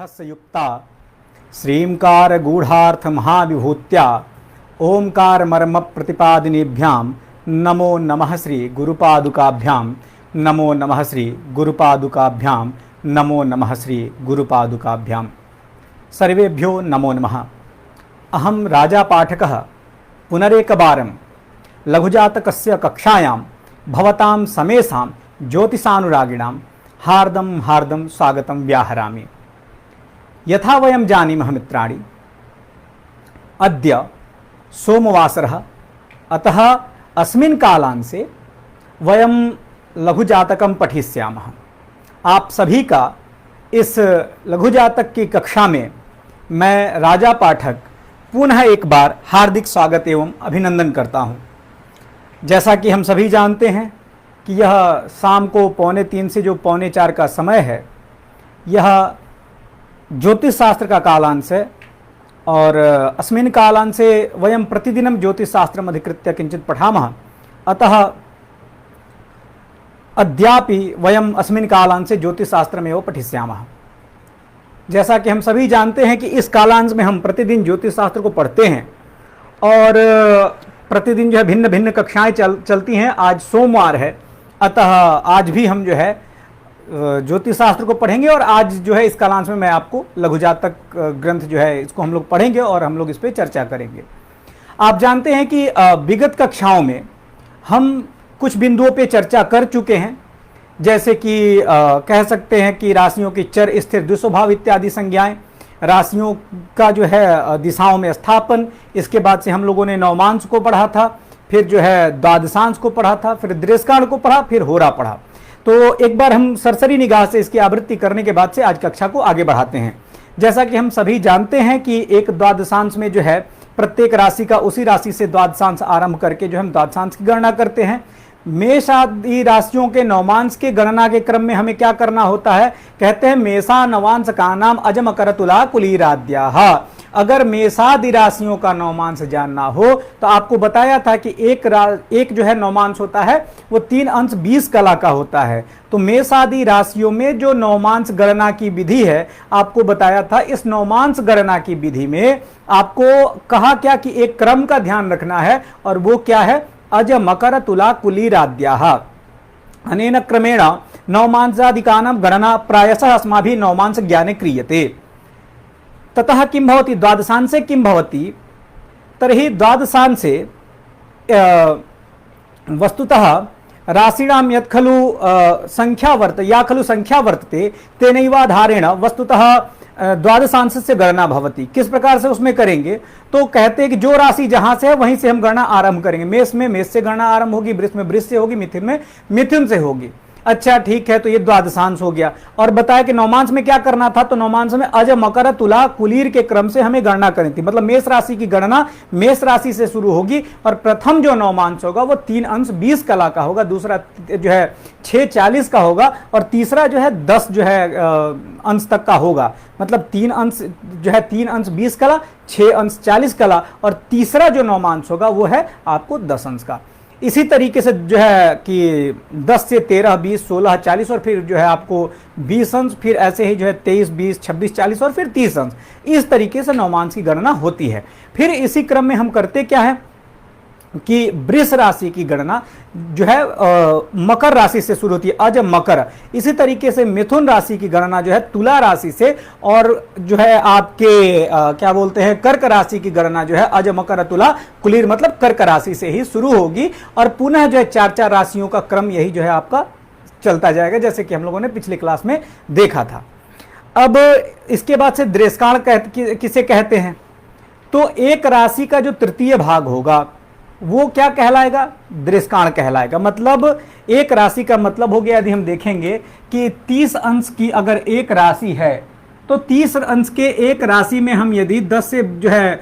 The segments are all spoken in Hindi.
संयुक्ता श्रींकार गूढ़ार्थ महाविभूत्या ओंकार मर्म प्रतिपादिनीभ्यां नमो नमः श्री गुरुपादुकाभ्यां नमो नमः श्री गुरुपादुकाभ्यां नमो नमः श्री गुरुपादुकाभ्यां सर्वेभ्यो नमो नमः। अहं राजा पाठकः पुनरेकवारं लघुजातकस्य कक्षायां भवतां समेषां ज्योतिषानुरागिणां हार्दं हार्दं स्वागतं व्याहरामि। यथा वयं जानीमः मित्राणि, अद्य सोमवासरः, अतः अस्मिन् कालांशे वयं लघुजातकं पठिष्यामः। आप सभी का इस लघुजातक की कक्षा में मैं राजा पाठक पुनः एक बार हार्दिक स्वागत एवं अभिनंदन करता हूं। जैसा कि हम सभी जानते हैं कि यह शाम को 3:45 से जो 3:45 का समय है, यह ज्योतिष शास्त्र का कालांश है और अस्मिन् कालांशे वयं प्रतिदिनं ज्योतिष शास्त्रम् अधिकृत्य किंचित पठामः। अतः अद्यापि वयं अस्मिन् कालांशे ज्योतिष शास्त्रमेव पठिष्यामः। जैसा कि हम सभी जानते हैं कि इस कालांश में हम प्रतिदिन ज्योतिष शास्त्र को पढ़ते हैं और प्रतिदिन जो है भिन्न भिन्न कक्षाएं चलती हैं। आज सोमवार है, अतः आज भी हम जो है ज्योतिष शास्त्र को पढ़ेंगे और आज जो है इस कालांश में मैं आपको लघुजातक ग्रंथ जो है इसको हम लोग पढ़ेंगे और हम लोग इस पर चर्चा करेंगे। आप जानते हैं कि विगत कक्षाओं में हम कुछ बिंदुओं पे चर्चा कर चुके हैं, जैसे कि कह सकते हैं कि राशियों की चर स्थिर द्विस्वभाव इत्यादि संज्ञाएं, राशियों का जो है दिशाओं में स्थापन, इसके बाद से हम लोगों ने नवमांश को पढ़ा था, फिर जो है द्वादशांश को पढ़ा था, फिर दृष्कांड को पढ़ा, फिर होरा पढ़ा। तो एक बार हम सरसरी निगाह से इसकी आवृत्ति करने के बाद से आज कक्षा को आगे बढ़ाते हैं। जैसा कि हम सभी जानते हैं कि एक द्वादशांश में जो है प्रत्येक राशि का उसी राशि से द्वादशांश आरंभ करके जो हम द्वादशांश की गणना करते हैं। मेष आदि राशियों के नवमांश के गणना के क्रम में हमें क्या करना होता है, कहते हैं मेषा नवांश का नाम अज मकर तुला कुलीराद्याः। अगर मेषादि राशियों का नवमांश जानना हो तो आपको बताया था कि एक जो है नवमांश होता है वो 3 अंश 20 कला का होता है। तो मेषादि राशियों में जो नवमांश गणना की विधि है आपको बताया था। इस नवमांश गणना की विधि में आपको कहा क्या कि एक क्रम का ध्यान रखना है और वो क्या है, अज मकर तुला कुलीराद्याः। अनेन क्रमेण नवमांसादिकानां गणना प्रायशः अस्माभिः नवमांश ज्ञाने क्रियते। ततः किं भवति, द्वादशांशे किं भवति, तर्हि द्वादशांशे वस्तुतः राशिणां यत् खलु संख्या वर्तते तेनैवाधारेण वस्तुतः द्वादशांश से गणना भवति। किस प्रकार से उसमें करेंगे, तो कहते हैं कि जो राशि जहां से है वहीं से हम गणना आरंभ करेंगे। मेष में मेष से गणना आरंभ होगी, वृष में वृष से होगी, मिथुन में मिथुन से होगी। अच्छा ठीक है, तो ये द्वादशांश हो गया। और बताया कि नवमांश में क्या करना था, तो नवमांश में अज मकर तुला कुलीर के क्रम से हमें गणना करनी थी। मतलब मेष राशि की गणना मेष राशि से शुरू होगी और प्रथम जो नवमांश होगा वो 3 अंश 20 कला का होगा, दूसरा जो है 6 40 का होगा और तीसरा जो है 10 जो है अंश तक का होगा। मतलब 3 अंश जो है 3 अंश 20 कला, 6 अंश 40 कला और तीसरा जो नवमांश होगा वो है आपको 10 अंश का। इसी तरीके से जो है कि 10 से 13 20 16 40 और फिर जो है आपको 20 अंश, फिर ऐसे ही जो है 23 20 26 40 और फिर 30 अंश। इस तरीके से नवमांश की गणना होती है। फिर इसी क्रम में हम करते क्या है कि वृष राशि की गणना जो है मकर राशि से शुरू होती है, अज मकर। इसी तरीके से मिथुन राशि की गणना जो है तुला राशि से, और जो है आपके क्या बोलते हैं कर्क राशि की गणना जो है अज मकर तुला कुलीर मतलब कर्क राशि से ही शुरू होगी। और पुनः जो है 4 राशियों का क्रम यही जो है आपका चलता जाएगा, जैसे कि हम लोगों ने पिछली क्लास में देखा था। अब इसके बाद से दृष्कांड किसे कहते हैं, तो एक राशि का जो तृतीय भाग होगा वो क्या कहलाएगा, दृष्कांड कहलाएगा। मतलब एक राशि का मतलब हो गया, यदि हम देखेंगे कि 30 अंश की अगर एक राशि है तो 30 अंश के एक राशि में हम यदि 10 से जो है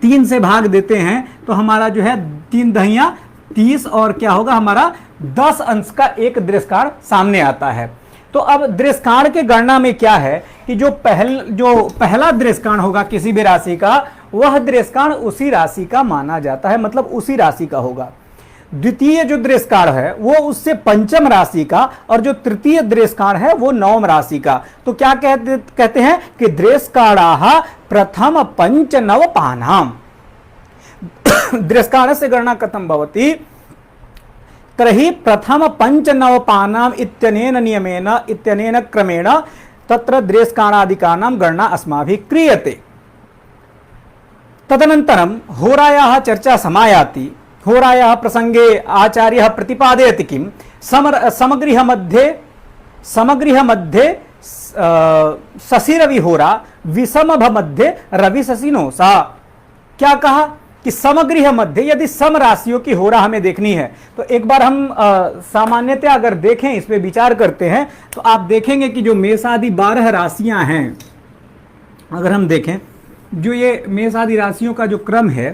3 से भाग देते हैं तो हमारा जो है 3 दहिया 30 और क्या होगा हमारा 10 अंश का एक दृष्कांड सामने आता है। तो अब दृष्कांड के गणना में क्या है कि जो पहला दृष्कांड होगा किसी भी राशि का, वह दृष्कांड उसी राशि का माना जाता है, मतलब उसी राशि का होगा। द्वितीय जो दृश्यकाल है वो उससे पंचम राशि का, और जो तृतीय दृश्यकाल है वो नवम राशि का। तो क्या कहते हैं कि दृश्यकालाः प्रथम पंच नवपानाम। दृश्यकालस्य गणना कथं भवति तर्हि प्रथम पंच नवपानाम इत्यनेन नियमेन इत्यनेन क्रमेण तत्र दृश्यकालादिकानां गणना अस्माभिः क्रियते। तदनन्तरं होरायाः चर्चा समायाति। होरायाः प्रसंगे आचार्यः प्रतिपादयति किं समगृह मध्ये शशि होरा विषमभ मध्ये रवि शशिनो सा। क्या कहा कि समगृह मध्य यदि सम राशियों की होरा हमें देखनी है तो एक बार हम सामान्यतः अगर देखें, इस पे विचार करते हैं तो आप देखेंगे कि जो मेष आदि 12 राशियां हैं, अगर हम देखें जो ये मेष आदि राशियों का जो क्रम है,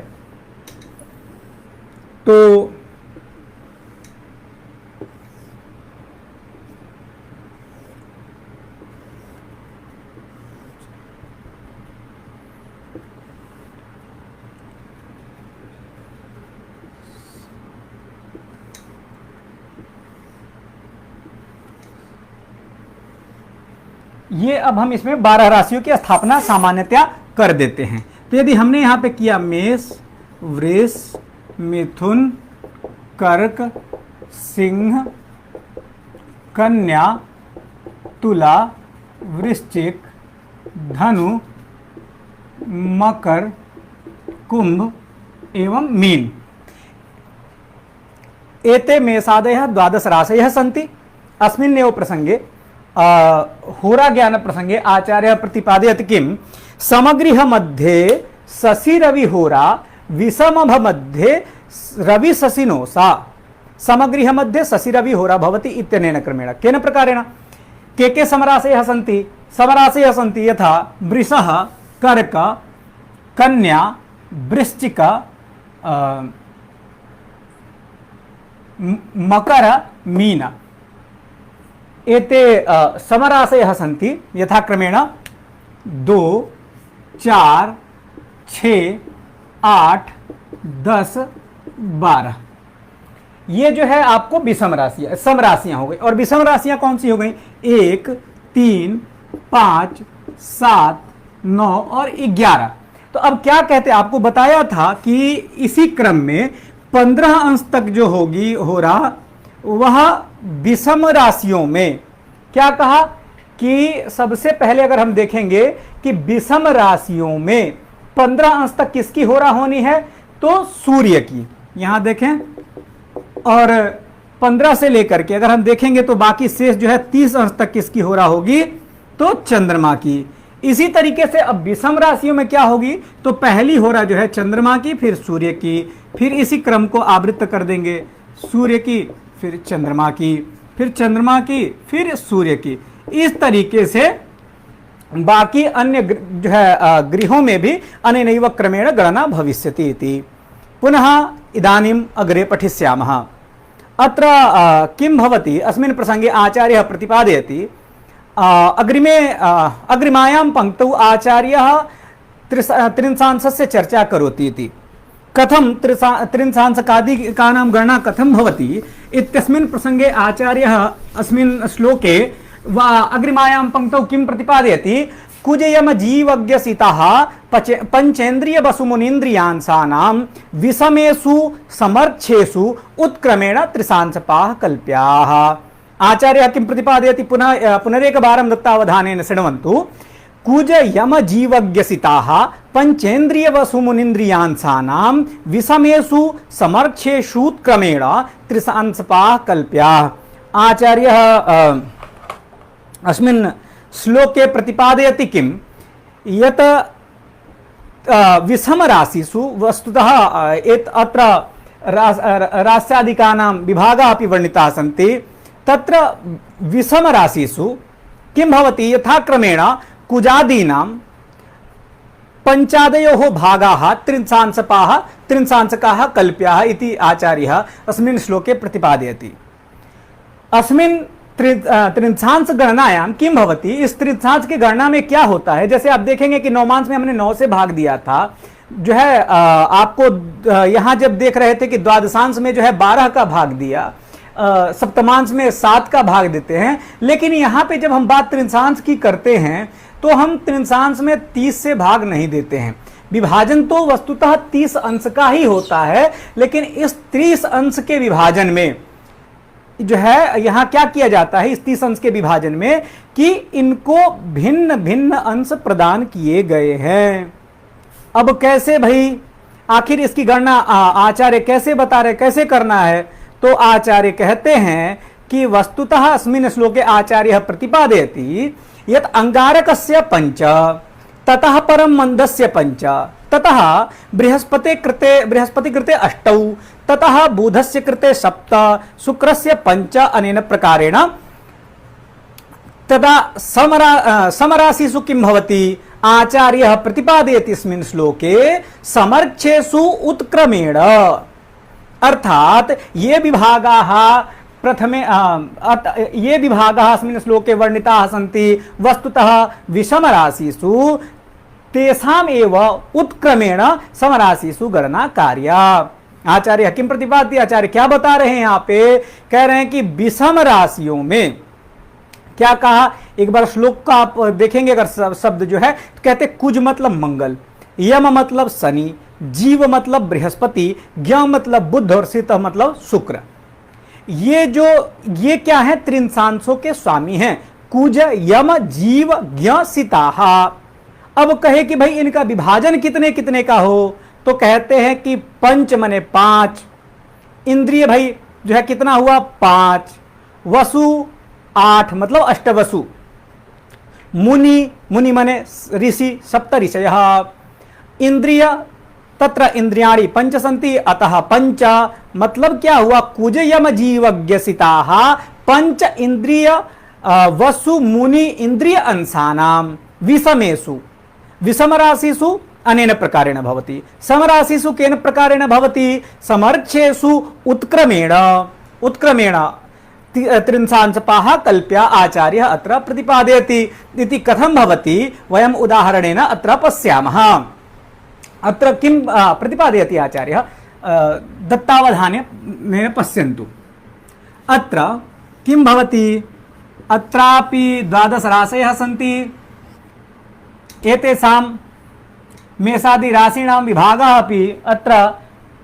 तो ये अब हम इसमें 12 राशियों की स्थापना सामान्यतया कर देते हैं। तो यदि हमने यहां पे किया मेष, वृष, मिथुन, कर्क, सिंह, कन्या, तुला, वृश्चिक, धनु, मकर, कुंभ एवं मीन, एते मेषादयः 12 राशयः सन्ति। अस्मिन्नेव प्रसंगे होरा ज्ञान प्रसंगे आचार्य प्रतिपादयति किं समगृह मध्ये शशि रवि होरा विषमभ मध्ये रवि शशिनो सा। समगृह मध्ये शशि रवि होरा भवति इत्यनेन क्रमेण केन प्रकारेण के समराशयः सन्ति। समराशयः सन्ति यथा वृषः, कर्क, कन्या, वृश्चिक, मकर, मीन, एते समराशयः सन्ति यथाक्रमेण 2, 4, 6, 8, 10, 12। ये जो है आपको विषम राशियां, सम राशियां हो गई। और विषम राशियां कौन सी हो गई? 1, 3, 5, 7, 9 और 11। तो अब क्या कहते हैं, आपको बताया था कि इसी क्रम में 15 अंश तक जो होगी हो रहा वह विषम राशियों में। क्या कहा कि सबसे पहले अगर हम देखेंगे कि विषम राशियों में 15 अंश तक किसकी होरा होनी है, तो सूर्य की। यहां देखें, और 15 से लेकर के अगर हम देखेंगे तो बाकी शेष जो है 30 अंश तक किसकी होरा होगी, तो चंद्रमा की। इसी तरीके से अब विषम राशियों में क्या होगी, तो पहली होरा जो है चंद्रमा की, फिर सूर्य की, फिर इसी क्रम को आवृत्त कर देंगे, सूर्य की, फिर चंद्रमा की, फिर चंद्रमा की, फिर सूर्य की। इस तरीके से बाकी अन्य जो है गृहों में भी अनेनैव क्रमेण गणना भविष्यति इति। पुनः इदानीम् अग्रे पठिष्यामः। अत्र किं भवति, अस्मिन् प्रसंगे आचार्यः प्रतिपादयति अग्रिमायां पंक्तौ आचार्यः त्रिंशांशस्य चर्चा करोति इति। कथं त्रिंशांशकादिकानां गणना कथं भवति इत्यस्मिन् प्रसंगे आचार्यः अस्मिन् श्लोके वा अग्रिमायां पंक्तौ किं प्रतिपादयति, कुजयम जीवज्ञसिताः पंचेन्द्रिय वसुमुनीन्द्रियांसानां विषमेषु समर्थेषु उत्क्रमेण त्रिशांशपाः कल्प्याः। आचार्यः किं प्रतिपादयति, पुनरेकवारं दत्तावधानेन शृण्वन्तु। कुज यम जीवज्ञसिताः पंचेन्द्रिय वसुमुनीन्द्रियांसानां विषमेषु समर्थेषु क्रमेण त्रिशांशपाः कल्प्याः। आचार्यः अस्मिन् श्लोके प्रतिपादयति किं यत् विषम राशिषु वस्तुतः अत्र रास्यादिकानां विभागाः अपि वर्णिताः सन्ति। तत्र विषम राशिषु किं भवति, यथाक्रमेण कुजादीनां पंचादयोः भागाः त्रिंशांशकाः कल्प्याः इति आचार्यः अस्मिन् श्लोके प्रतिपादयति। अस्मिन् त्रिंशांश गणनायाम किम भवति, इस त्रिंशांश की गणना में क्या होता है, जैसे आप देखेंगे कि नौमांश में हमने 9 से भाग दिया था, जो है आपको यहां जब देख रहे थे कि द्वादशांश में जो है 12 का भाग दिया, सप्तमांश में 7 का भाग देते हैं, लेकिन यहां पे जब हम बात त्रिंशांश की करते हैं तो हम त्रिंशांश में 30 से भाग नहीं देते हैं। विभाजन तो वस्तुतः 30 अंश का ही होता है, लेकिन इस 30 अंश के विभाजन में जो है यहां क्या किया जाता है, इस 30 अंश के विभाजन में, कि इनको भिन्न भिन्न अंश प्रदान किए गए हैं। अब कैसे भाई, आखिर इसकी गणना आचार्य कैसे बता रहे, कैसे करना है? तो आचार्य कहते हैं कि वस्तुतः अस्मिन् श्लोके आचार्य प्रतिपादयति यत् अंगारकस्य 5 ततः परम मंदस्य 5 ततः बृहस्पति कृते 8 ततः बुधस्य कृते 7 शुक्रस्य 5 अनेन प्रकारेण तदा समराशिषु किं भवति? आचार्यः प्रतिपादयति अस्मिन् श्लोके समर्च्छेषु उत्क्रमेण, अर्थात ये विभागाः प्रथमे ये विभागाः अस्मिन् श्लोके वर्णिताः सन्ति वस्तुतः विषमराशिषु, तेषाम् एव उत्क्रमेण समराशिषु गणना कार्या। आचार्य किम प्रतिपाद्य, आचार्य क्या बता रहे हैं यहाँ पे? कह रहे हैं कि विषम राशियों में क्या कहा, एक बार श्लोक का आप देखेंगे अगर शब्द जो है तो कहते कुज मतलब मंगल, यम मतलब शनि, जीव मतलब बृहस्पति, ज्ञ मतलब बुध और सित मतलब शुक्र। ये क्या है? त्रिंशांशों के स्वामी हैं, कुज यम जीव ज्ञ सिताः। अब कहे कि भाई इनका विभाजन कितने कितने का हो, तो कहते हैं कि 5 माने 5, इंद्रिय भाई जो है कितना हुआ 5, वसु 8 मतलब अष्टवसु, मुनि माने ऋषि 7 ऋषयः, इंद्रिय तत्र इंद्रियाणि 5 सन्ति अतः 5 मतलब क्या हुआ? कुज यम जीवज्ञ सिताः 5 इंद्रिय वसु मुनि इंद्रिय अंशानाम विषमेषु विषमराशिषु अनेन प्रकारेण भवति। समराशिषु केन प्रकारेण भवति? समर्च्छेषु उत्क्रमेण त्रिंशांशपाः कल्प्य आचार्य अत्र प्रतिपादयति। इति कथं भवति वयम् उदाहरणेन अत्र पश्यामः। अत्र किं प्रतिपादयति आचार्यः? दत्तावधानेन पश्यन्तु। अत्र किं भवति? अत्रापि 12 राशयः सन्ति, एतेषां मेषादि राशीणां विभागः अपि अत्र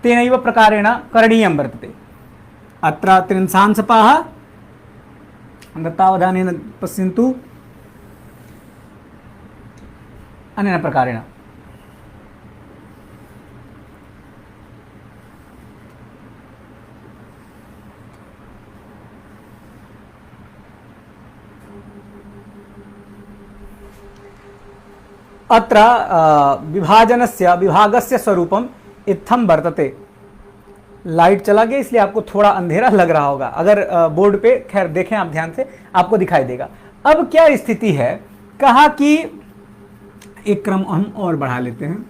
तेनैव प्रकारेण करणीयं वर्तते। अत्र त्रिंशांशपाः दत्तावधानेन पश्यन्तु अनेन प्रकारेण। अत्र विभागस्य स्वरूपम इत्थम वर्तते। लाइट चला गया इसलिए आपको थोड़ा अंधेरा लग रहा होगा, अगर बोर्ड पे खैर देखें आप ध्यान से आपको दिखाई देगा। अब क्या स्थिति है? कहा कि एक क्रम हम और बढ़ा लेते हैं।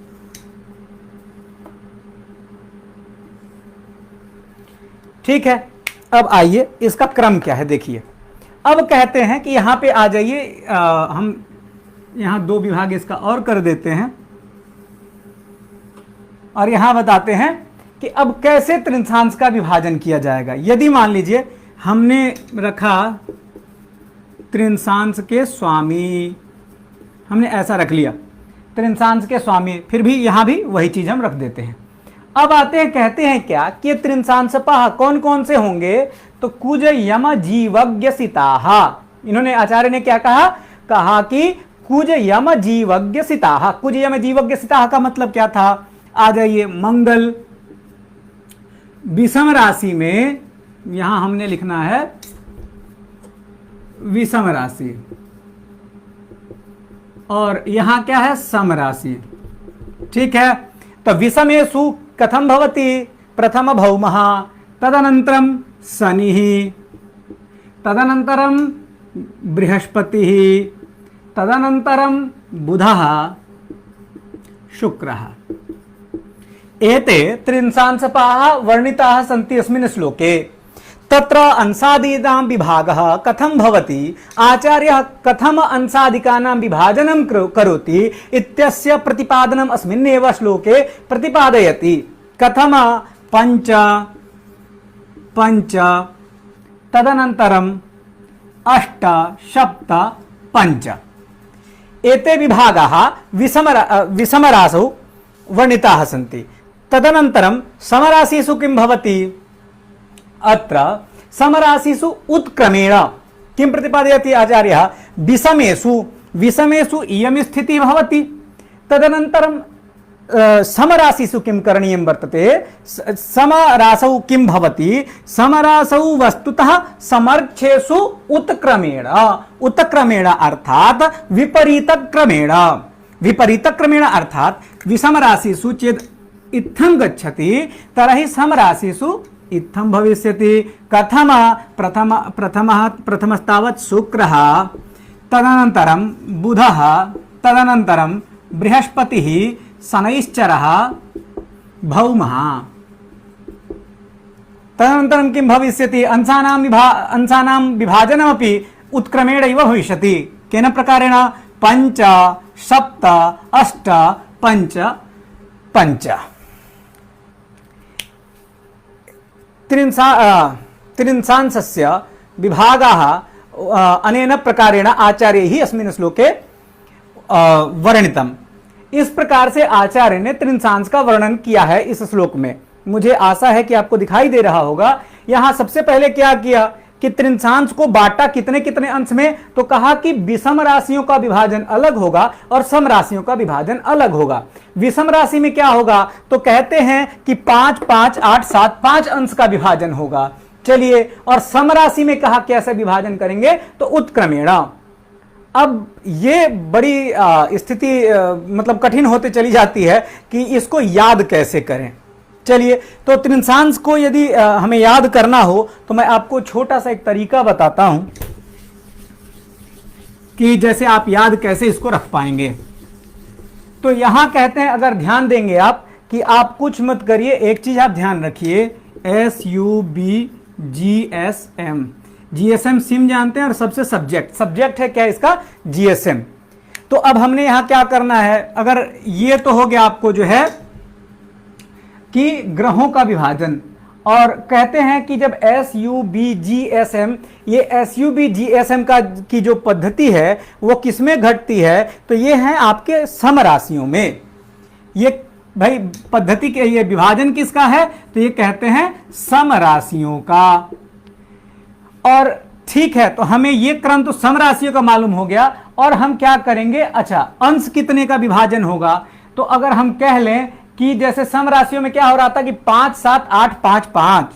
ठीक है, अब आइए इसका क्रम क्या है देखिए। अब कहते हैं कि यहां पे आ जाइए, हम यहां 2 विभाग इसका और कर देते हैं और यहां बताते हैं कि अब कैसे त्रिंशांश का विभाजन किया जाएगा। यदि मान लीजिए हमने रखा त्रिंशांश के स्वामी, हमने ऐसा रख लिया त्रिंशांश के स्वामी, फिर भी यहां भी वही चीज हम रख देते हैं। अब आते हैं, कहते हैं क्या कि त्रिंशांशपाः कौन कौन से होंगे? तो कुज यम जीवज्ञ सिताः। इन्होंने आचार्य ने क्या कहा? कहा कि कुज यम जीवज्ञ सिताः। कुज यम जीवज्ञ सिताः का मतलब क्या था? आ जाइए, मंगल विषम राशि में, यहां हमने लिखना है विषम राशि, और यहां क्या है? सम राशि। ठीक है, तो विषमेषु कथम भवति? प्रथम भौमः, तदनन्तरं शनिः, तदनन्तरं बृहस्पतिः, तदनन्तरं बुधः, शुक्रः। एते त्रिंशांशपाः वर्णिताः सन्ति अस्मिन् श्लोके। तत्र अंशादीनां विभागः कथं भवति, आचार्यः कथम अंशादिकानां विभाजनं करोति इत्यस्य प्रतिपादनम् अस्मिन्नेव श्लोके प्रतिपादयति। कथम पंच पंच तदनन्तरम् अष्ट सप्त पंच एते विभागाः विषमराशौ वर्णिताः सन्ति। तदनन्तरं समराशिषु किं भवति, अत्र समराशिषु उत्क्रमेण किं प्रतिपादयति आचार्यः, विषमेषु इयं स्थितिः भवति। तदनन्तरं समराशिषु किं करणीयं वर्तते, समरासौ किं भवति, समरासौ वस्तुतः समर्थ्येषु उत्क्रमेण अर्थात विपरीतक्रमेण अर्थात विषमराशिषु चेत् इत्थं गच्छति तर्हि समराशिषु इत्थं भविष्यति। कथम प्रथमस्तावत् शुक्रः, तदनन्तरं बुधः, तदनन्तरं बृहस्पतिः, शनैश्चरः, भौमः। तदनन्तरं किं भविष्यति, अंशानां विभाजनमपि उत्क्रमेण एव भविष्यति। केन प्रकारेण, पंच सप्त अष्ट पंच पंच। त्रिंशांशस्य विभागाः अनेन प्रकारेण आचार्यैः अस्मिन् श्लोके वर्णितम्। इस प्रकार से आचार्य ने त्रिंशांश का वर्णन किया है इस श्लोक में। मुझे आशा है कि आपको दिखाई दे रहा होगा। यहां सबसे पहले क्या किया कि त्रिंशांश को बांटा कितने कितने अंश में, तो कहा कि विषम राशियों का विभाजन अलग होगा और सम राशियों का विभाजन अलग होगा। विषम राशि में क्या होगा, तो कहते हैं कि 5 5 8 7 5 अंश का विभाजन होगा। चलिए, और सम राशि में कहा कैसे विभाजन करेंगे, तो उत्क्रमेण। अब ये बड़ी स्थिति मतलब कठिन होते चली जाती है कि इसको याद कैसे करें। चलिए, तो त्रिंशांश को यदि हमें याद करना हो तो मैं आपको छोटा सा एक तरीका बताता हूं कि जैसे आप याद कैसे इसको रख पाएंगे। तो यहां कहते हैं, अगर ध्यान देंगे आप, कि आप कुछ मत करिए, एक चीज आप ध्यान रखिए, SUBGSM, GSM सिम जानते हैं, और सबसे सब्जेक्ट है क्या इसका, GSM। तो अब हमने यहां क्या करना है, अगर ये तो हो गया आपको जो है कि ग्रहों का विभाजन, और कहते हैं कि जब SUBGSM, ये SUBGSM का की जो पद्धति है वो किसमें घटती है, तो ये है आपके सम राशियों में। ये भाई पद्धति के, ये विभाजन किसका है, तो ये कहते हैं सम राशियों का। और ठीक है, तो हमें ये क्रम तो सम राशियों का मालूम हो गया, और हम क्या करेंगे, अच्छा अंश कितने का विभाजन होगा, तो अगर हम कह लें कि जैसे सम राशियों में क्या हो रहा था कि 5 7 8 5 5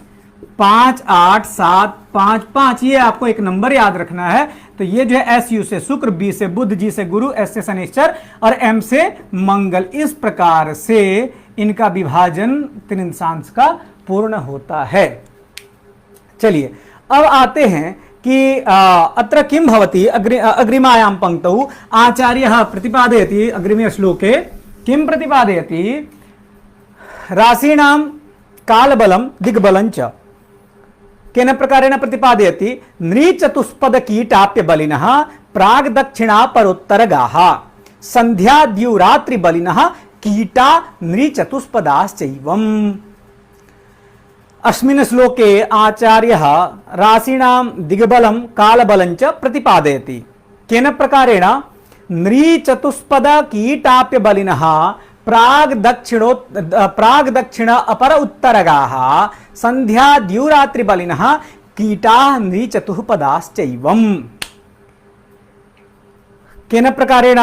5 8 7 5 5, ये आपको एक नंबर याद रखना है। तो ये जो है SU से शुक्र, B से बुध, G से गुरु, S से शनिश्चर और M से मंगल, इस प्रकार से इनका विभाजन त्रिंशांश का पूर्ण होता है। चलिए, अब आते हैं कि अत्र किं भवति, अग्रिमायां पंक्तौ आचार्यः प्रतिपादयति, अग्रिमे श्लोके किं प्रतिपादयति, राशीणां कालबलं दिग्बलं च केन प्रकारेण प्रतिपादयति, नृचतुष्पद कीटाप्य बलिनः प्राग दक्षिणा परोत्तरगाः संध्या द्युरात्रि बलिनः कीटा नृचतुष्पदाश्चैवम्। अस्मिन् श्लोके आचार्यः राशीणां दिग्बलं कालबलं च प्रतिपादयति। केन प्रकारेण, नृचतुष्पद कीटाप्य बलिनः प्राग दक्षिण अपर उत्तरगाः संध्या द्युरात्रि बलिनः कीटा नृचतुष्पदाश्चैवम्। केन प्रकारेण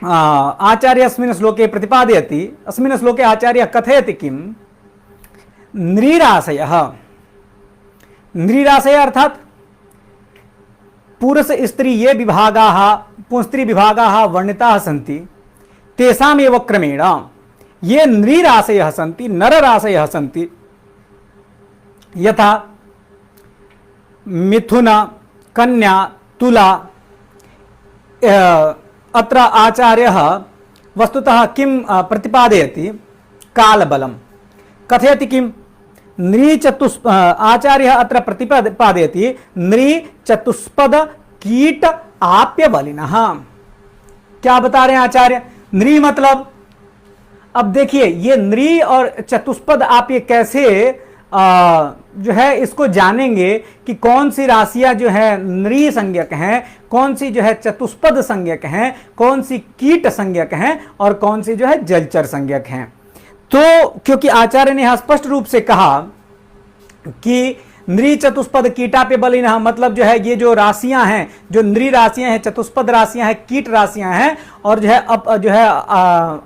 आचार्य अस्मिन् श्लोके प्रतिपादयति, अस्मिन् श्लोके आचार्य कथयति किम्, नृराशयः अर्थात पुरुष स्त्री ये विभागाः, पुंस्त्री विभागाः वर्णिताः सन्ति, तेषामेव क्रमेण ये नृराशयः सन्ति, नरराशयः सन्ति, यथा मिथुन, कन्या, तुला। अत्र आचार्यः वस्तुतः किं प्रतिपादयति, कालबलं कथयति किं, नृ चतुष्प आचार्य अत्र प्रतिपादयति नृ चतुष्पद कीट आप्य बलिनः। क्या बता रहे हैं आचार्य? नृ मतलब, अब देखिए ये नृ और चतुष्पद आप ये कैसे जो है इसको जानेंगे कि कौन सी राशियां जो है नृ संज्ञक हैं, कौन सी जो है चतुष्पद संज्ञक हैं, कौन सी कीट संज्ञक हैं और कौन सी जो है जलचर संज्ञक हैं। तो क्योंकि आचार्य ने यहां स्पष्ट रूप से कहा कि नृ चतुष्पद कीटा पे बलिनः, मतलब जो है ये जो राशियां हैं, जो नृ राशियां हैं, चतुष्पद राशियां हैं, कीट राशियां हैं और जो है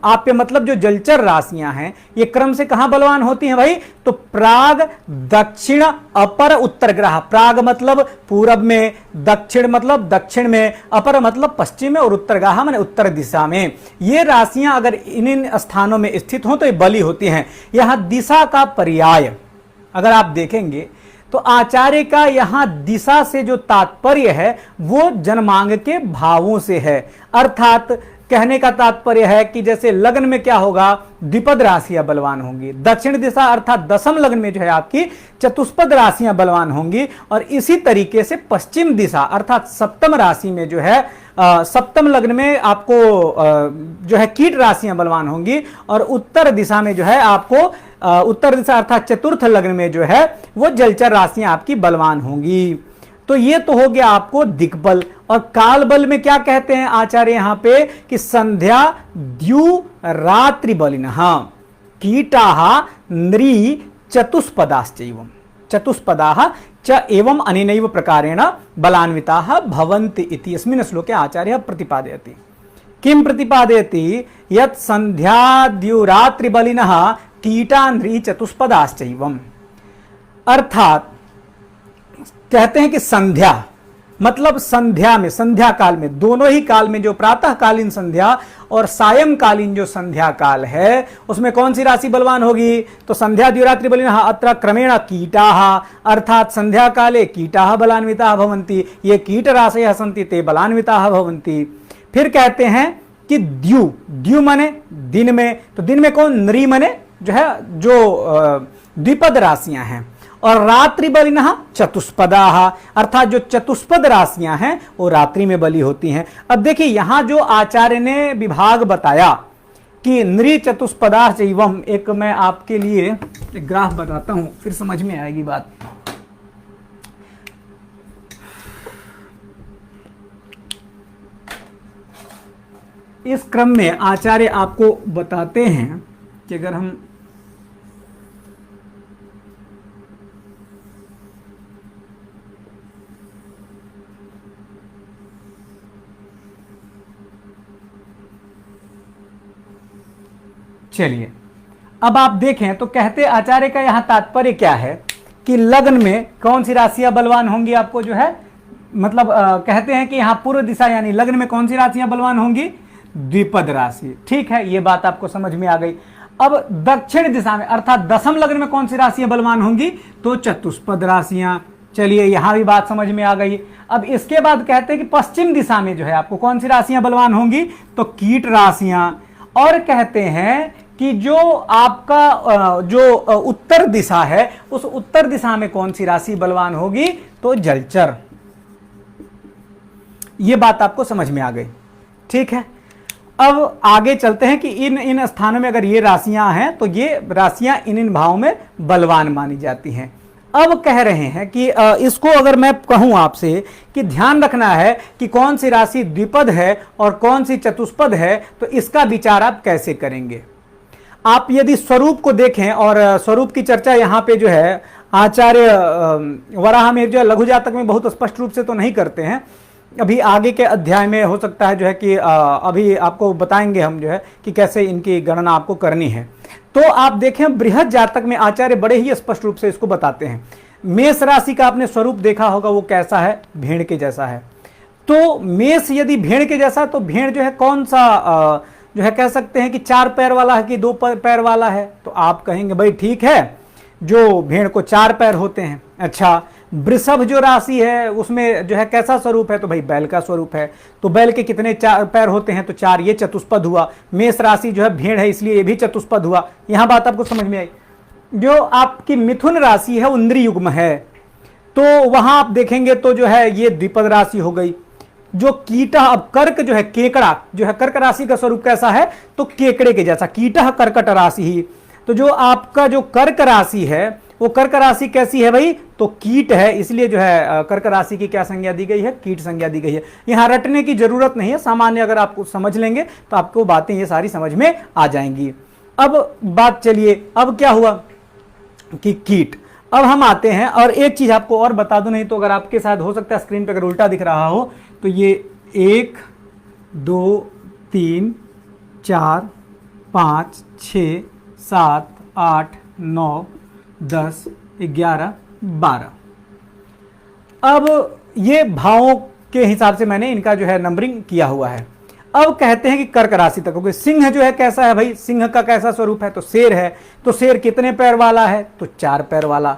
आप्य मतलब जो जलचर राशियां हैं, ये क्रम से कहां बलवान होती हैं भाई? तो प्राग, दक्षिण, अपर, उत्तर ग्रह। प्राग मतलब पूरब में, दक्षिण मतलब दक्षिण में, अपर मतलब पश्चिम में और उत्तर ग्रह माने उत्तर दिशा में। ये राशियां अगर इन स्थानों में स्थित हों तो ये बली होती हैं। यहां दिशा का पर्याय अगर आप देखेंगे तो आचार्य का यहां दिशा से जो तात्पर्य है वो जन्मांग के भावों से है। अर्थात कहने का तात्पर्य है कि जैसे लग्न में क्या होगा, द्विपद राशियां बलवान होंगी, दक्षिण दिशा अर्थात दशम लग्न में जो है आपकी चतुष्पद राशियां बलवान होंगी, और इसी तरीके से पश्चिम दिशा अर्थात सप्तम राशि में जो है सप्तम लग्न में आपको जो है कीट राशियां बलवान होंगी, और उत्तर दिशा में जो है आपको उत्तर दिशा अर्थात चतुर्थ लग्न में जो है वो जलचर राशियां आपकी बलवान होंगी। तो ये तो हो गया आपको दिक्बल। और काल बल में क्या कहते हैं आचार्य यहां पे कि संध्या द्यु रात्रि बलिनः कीटाः नृ चतुष्पदाश्चैवम् चतुष्पदाः च एवं अनेनैव प्रकारेण बलान्विताः भवन्ति इति अस्मिन् श्लोके आचार्यः प्रतिपादयति। किं प्रतिपादयति? यत् संध्याद्युरात्रि बलिनः कीटा नृ चतुष्पदाश्चैवम्। अर्थात कहते हैं कि संध्या मतलब संध्या में, संध्या काल में, दोनों ही काल में, जो प्रातः कालीन संध्या और सायंकालीन जो संध्या काल है उसमें कौन सी राशि बलवान होगी? तो संध्या द्युरात्रि बलिनः अत्र क्रमेण कीटाः, अर्थात संध्या काले कीटाः बलान्विताः भवन्ति, ये कीट राशयः सन्ति ते बलान्विताः भवन्ति। फिर कहते हैं कि द्यु, द्यु माने दिन में, तो दिन में कौन? नृ माने जो है जो द्विपद राशियां हैं, और रात्रि बलिनः चतुष्पदाः अर्थात जो चतुष्पद राशियां हैं वो रात्रि में बली होती हैं। अब देखिए यहां जो आचार्य ने विभाग बताया कि नृ चतुष्पदाश्चैवम्, एक मैं आपके लिए एक ग्राफ बताता हूं फिर समझ में आएगी बात। इस क्रम में आचार्य आपको बताते हैं कि अगर हम चलिए अब आप देखें तो कहते आचार्य का यहां तात्पर्य क्या है कि लग्न में कौन सी राशियां बलवान होंगी, आपको जो है मतलब कहते हैं कि यहां पूर्व दिशा यानी लग्न में कौन सी राशियां बलवान होंगी? द्विपद राशि। ठीक है, ये बात आपको समझ में आ गई। अब दक्षिण दिशा में अर्थात दशम लग्न में कौन सी राशियां बलवान होंगी? तो चतुष्पद राशियां। चलिए यहां भी बात समझ में आ गई। अब इसके बाद कहते हैं कि पश्चिम दिशा में जो है आपको कौन सी राशियां बलवान होंगी? तो कीट राशियां। और कहते हैं कि जो आपका जो उत्तर दिशा है उस उत्तर दिशा में कौन सी राशि बलवान होगी? तो जलचर। ये बात आपको समझ में आ गई। ठीक है, अब आगे चलते हैं कि इन स्थानों में अगर ये राशियां हैं तो ये राशियां इन भावों में बलवान मानी जाती हैं। अब कह रहे हैं कि इसको अगर मैं कहूं आपसे कि ध्यान रखना है कि कौन सी राशि द्विपद है और कौन सी चतुष्पद है, तो इसका विचार आप कैसे करेंगे? आप यदि स्वरूप को देखें, और स्वरूप की चर्चा यहाँ पे जो है आचार्य वराहमिहिर जो है लघु जातक में बहुत स्पष्ट रूप से तो नहीं करते हैं, अभी आगे के अध्याय में हो सकता है जो है कि अभी आपको बताएंगे हम जो है कि कैसे इनकी गणना आपको करनी है। तो आप देखें बृहद जातक में आचार्य बड़े ही स्पष्ट रूप से इसको बताते हैं। मेष राशि का आपने स्वरूप देखा होगा, वो कैसा है? भेड़ के जैसा है। तो मेष यदि भेड़ के जैसा, तो भेड़ जो है कौन सा जो है कह सकते हैं कि 4 पैर वाला है कि 2 पैर वाला है? तो आप कहेंगे भाई ठीक है, जो भेड़ को 4 पैर होते हैं। अच्छा, वृषभ जो राशि है उसमें जो है कैसा स्वरूप है? तो भाई बैल का स्वरूप है। तो बैल के कितने 4 पैर होते हैं? तो 4, ये चतुष्पद हुआ। मेष राशि जो है भेड़ है इसलिए ये भी चतुष्पद हुआ। यहां बात आपको समझ में आई? जो आपकी मिथुन राशि है इंद्रिय युग्म है, तो वहां आप देखेंगे तो जो है ये द्विपद राशि हो गई। जो कीटः, अब कर्क जो है, केकड़ा जो है, कर्क राशि का स्वरूप कैसा है, तो केकड़े के जैसा, कीटः कर्कट राशि ही। तो जो आपका जो कर्क राशि है वो कर्क राशि कैसी है भाई, तो कीट है, इसलिए जो है कर्क राशि की क्या संज्ञा दी गई है, कीट संज्ञा दी गई है। यहां रटने की जरूरत नहीं है, सामान्य अगर आप समझ लेंगे तो आपको बातें ये सारी समझ में आ जाएंगी। अब बात चलिए, अब क्या हुआ कि कीट। अब हम आते हैं, और एक चीज आपको और बता दूं, नहीं तो अगर आपके साथ हो सकता है स्क्रीन पे अगर उल्टा दिख रहा हो तो ये 1 2 3 4 5 6 7 8 9 10 11 12। अब ये भावों के हिसाब से मैंने इनका जो है नंबरिंग किया हुआ है। अब कहते हैं कि कर्क राशि तक हो गई। सिंह जो है कैसा है भाई, सिंह का कैसा स्वरूप है, तो शेर है। तो शेर कितने पैर वाला है, तो 4 पैर वाला।